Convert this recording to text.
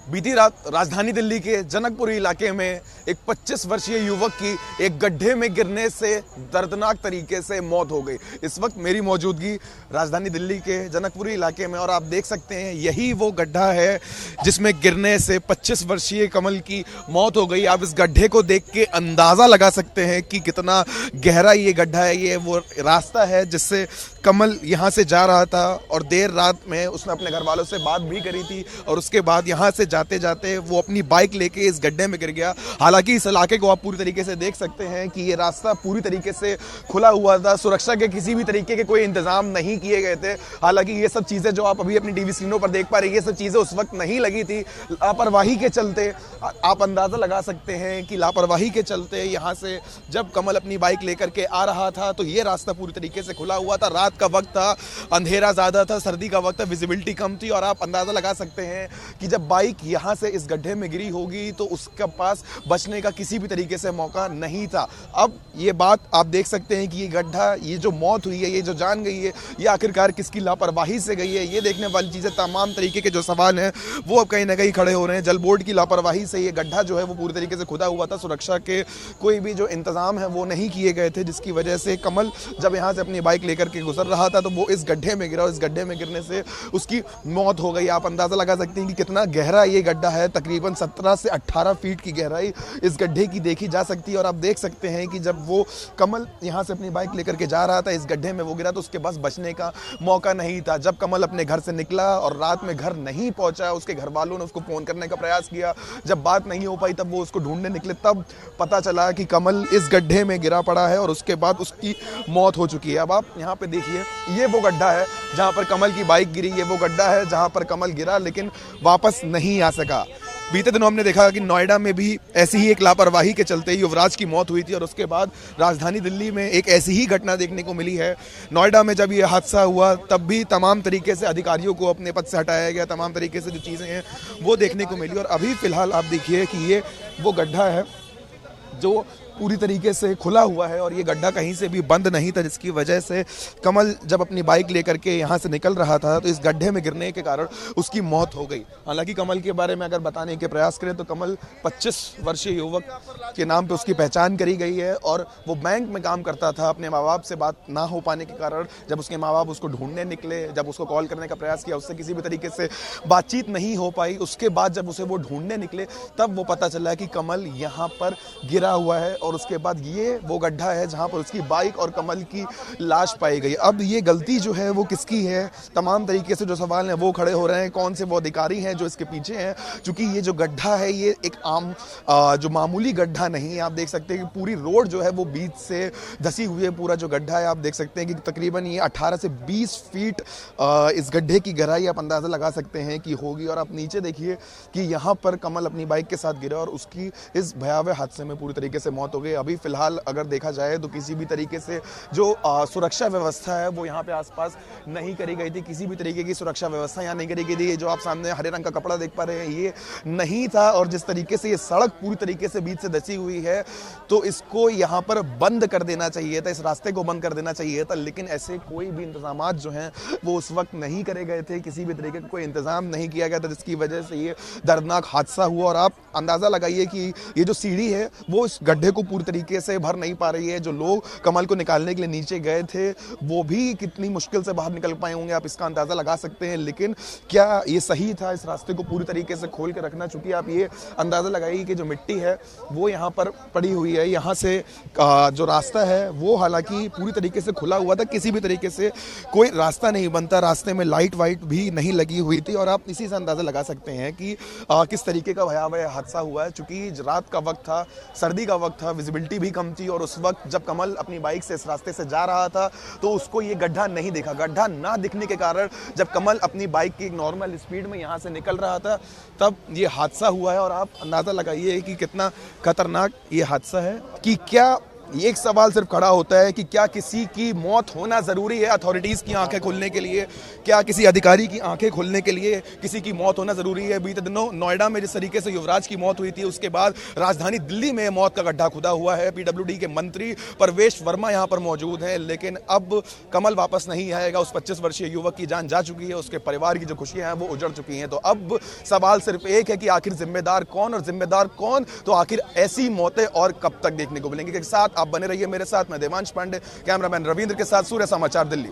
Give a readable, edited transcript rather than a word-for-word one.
बीती रात राजधानी दिल्ली के जनकपुरी इलाके में एक 25 वर्षीय युवक की एक गड्ढे में गिरने से दर्दनाक तरीके से मौत हो गई। इस वक्त मेरी मौजूदगी राजधानी दिल्ली के जनकपुरी इलाके में और आप देख सकते हैं यही वो गड्ढा है जिसमें गिरने से 25 वर्षीय कमल की मौत हो गई। आप इस गड्ढे को देख के अंदाज़ा लगा सकते हैं कि कितना गहरा ये गड्ढा है। ये वो रास्ता है जिससे कमल यहाँ से जा रहा था और देर रात में उसने अपने घर वालों से बात भी करी थी और उसके बाद यहाँ से जाते जाते वो अपनी बाइक लेके इस गड्ढे में गिर गया। हालांकि इस इलाके को आप पूरी तरीके से देख सकते हैं कि ये रास्ता पूरी तरीके से खुला हुआ था, सुरक्षा के किसी भी तरीके के कोई इंतजाम नहीं किए गए थे। हालांकि ये सब चीज़ें जो आप अभी अपनी टीवी स्क्रीनों पर देख पा रहे हैं, ये सब चीज़ें उस वक्त नहीं लगी थी। लापरवाही के चलते आप अंदाज़ा लगा सकते हैं कि लापरवाही के चलते यहाँ से जब कमल अपनी बाइक लेकर के आ रहा था तो ये रास्ता पूरी तरीके से खुला हुआ था। रात का वक्त था, अंधेरा ज़्यादा था, सर्दी का वक्त था, विजिबिलिटी कम थी और आप अंदाज़ा लगा सकते हैं कि जब बाइक यहाँ से इस गड्ढे में गिरी होगी तो उसके पास बचने का किसी भी तरीके से मौका नहीं था। अब ये बात आप देख सकते हैं कि ये गड्ढा, ये जो मौत हुई है, ये जो जान गई है, ये आखिरकार किसकी लापरवाही से गई है, ये देखने वाली चीज़ें, तमाम तरीके के जो सवाल हैं वो अब कहीं ना कहीं खड़े हो रहे हैं। जल बोर्ड की लापरवाही से ये गड्ढा जो है वो पूरी तरीके से खुदा हुआ था। सुरक्षा के कोई भी जो इंतजाम है वो नहीं किए गए थे, जिसकी वजह से कमल जब यहाँ से अपनी बाइक लेकर के गुजर रहा था तो वो इस गड्ढे में गिरा और इस गड्ढे में गिरने से उसकी मौत हो गई। आप अंदाज़ा लगा सकते हैं कि कितना गहरा ये गड्ढा है। तकरीबन 17 से 18 फीट की गहराई इस गड्ढे की देखी जा सकती है और आप देख सकते हैं कि जब वो कमल यहाँ से अपनी बाइक लेकर के जा रहा था, इस गड्ढे में वो गिरा तो उसके पास बचने का मौका नहीं था। जब कमल अपने घर से निकला और रात में घर नहीं पहुँचा, उसके घर वालों ने उसको फ़ोन करने का प्रयास किया। जब बात नहीं हो पाई तब वो उसको ढूंढने निकले, तब पता चला कि कमल इस गड्ढे में गिरा पड़ा है और उसके बाद उसकी मौत हो चुकी है। अब आप यहाँ पे देखिए, ये वो गड्ढा है जहाँ पर कमल की बाइक गिरी, ये वो गड्ढा है जहाँ पर कमल गिरा लेकिन वापस नहीं आ सका। बीते दिनों हमने देखा कि नोएडा में भी ऐसी ही एक लापरवाही के चलते युवराज की मौत हुई थी और उसके बाद राजधानी दिल्ली में एक ऐसी ही घटना देखने को मिली है। नोएडा में जब ये हादसा हुआ तब भी तमाम तरीके से अधिकारियों को अपने पद से हटाया गया, तमाम तरीके से जो चीज़ें हैं वो देखने को मिली और अभी फ़िलहाल आप देखिए कि ये वो गड्ढा है जो पूरी तरीके से खुला हुआ है और ये गड्ढा कहीं से भी बंद नहीं था, जिसकी वजह से कमल जब अपनी बाइक लेकर के यहाँ से निकल रहा था तो इस गड्ढे में गिरने के कारण उसकी मौत हो गई। हालांकि कमल के बारे में अगर बताने के प्रयास करें तो कमल 25 वर्षीय युवक के नाम पे उसकी पहचान करी गई है और वो बैंक में काम करता था। अपने माँ बाप से बात ना हो पाने के कारण जब उसके माँ बाप उसको ढूंढने निकले, जब उसको कॉल करने का प्रयास किया, उससे किसी भी तरीके से बातचीत नहीं हो पाई। उसके बाद जब उसे वो ढूंढने निकले तब वो पता चला कि कमल यहाँ पर गिरा हुआ है और उसके बाद ये वो गड्ढा है जहाँ पर उसकी बाइक और कमल की लाश पाई गई। अब ये गलती जो है वो किसकी है, तमाम तरीके से जो सवाल हैं वो खड़े हो रहे हैं। कौन से वो अधिकारी हैं जो इसके पीछे हैं, क्योंकि ये जो गड्ढा है ये एक आम जो मामूली गड्ढा नहीं है। आप देख सकते हैं कि पूरी रोड जो है वो बीच से धसी हुई है। पूरा जो गड्ढा है आप देख सकते हैं कि तकरीबन ये 18 से 20 फीट इस गड्ढे की गहराई आप अंदाज़ा लगा सकते हैं कि होगी। और आप नीचे देखिए कि यहाँ पर कमल अपनी बाइक के साथ गिरा और उसकी इस भयावह हादसे में पूरी तरीके से मौत हो गई। अभी फिलहाल अगर देखा जाए तो किसी भी तरीके से जो सुरक्षा व्यवस्था है वो यहाँ पे आसपास नहीं करी गई थी। किसी भी तरीके की सुरक्षा व्यवस्था यहाँ नहीं करी गई थी। ये जो आप सामने हरे रंग का कपड़ा देख पा रहे हैं ये नहीं था और जिस तरीके से ये सड़क पूरी तरीके से बीच से धसी हुई है तो इसको यहाँ पर बंद कर देना चाहिए था, इस रास्ते को बंद कर देना चाहिए था। लेकिन ऐसे कोई भी इंतजाम जो हैं वो उस वक्त नहीं करे गए थे, किसी भी तरीके का कोई इंतजाम नहीं किया गया था, जिसकी वजह से ये दर्दनाक हादसा हुआ। और आप अंदाज़ा लगाइए कि ये जो सीढ़ी है वो इस गड्ढे को पूरी तरीके से भर नहीं पा रही है। जो लोग कमल को निकालने के लिए नीचे गए थे वो भी कितनी मुश्किल से बाहर निकल पाए होंगे, आप इसका अंदाज़ा लगा सकते हैं। लेकिन क्या ये सही था इस रास्ते को पूरी तरीके से खोल के रखना? चूँकि आप ये अंदाज़ा लगाइए कि जो मिट्टी है वो यहाँ पर पड़ी हुई है, यहाँ से जो रास्ता है वो हालांकि पूरी तरीके से खुला हुआ था, किसी भी तरीके से कोई रास्ता नहीं बनता, रास्ते में लाइट वाइट भी नहीं लगी हुई थी। और आप इसी से अंदाज़ा लगा सकते हैं कि किस तरीके का भयावह हादसा हुआ है। चूँकि रात का वक्त था, सर्दी का वक्त था, विजिबिलिटी भी कम थी और उस वक्त जब कमल अपनी बाइक से इस रास्ते से जा रहा था तो उसको ये गड्ढा नहीं दिखा। गड्ढा ना दिखने के कारण जब कमल अपनी बाइक की एक नॉर्मल स्पीड में यहाँ से निकल रहा था तब ये हादसा हुआ है। और आप अंदाज़ा लगाइए कि कितना खतरनाक ये हादसा है कि क्या एक सवाल सिर्फ खड़ा होता है कि क्या किसी की मौत होना ज़रूरी है अथॉरिटीज़ की आंखें खुलने के लिए? क्या किसी अधिकारी की आंखें खुलने के लिए किसी की मौत होना ज़रूरी है? बीते दिनों नोएडा में जिस तरीके से युवराज की मौत हुई थी, उसके बाद राजधानी दिल्ली में मौत का गड्ढा खुदा हुआ है। पीडब्ल्यूडी के मंत्री परवेश वर्मा यहाँ पर मौजूद हैं, लेकिन अब कमल वापस नहीं आएगा। उस 25 वर्षीय युवक की जान जा चुकी है, उसके परिवार की जो खुशियां हैं वो उजड़ चुकी हैं। तो अब सवाल सिर्फ एक है कि आखिर जिम्मेदार कौन और जिम्मेदार कौन? तो आखिर ऐसी मौतें और कब तक देखने को मिलेंगी? के साथ आप बने रहिए मेरे साथ। मैं देवांश पांडे, कैमरामैन रविंद्र के साथ, सूर्य समाचार दिल्ली।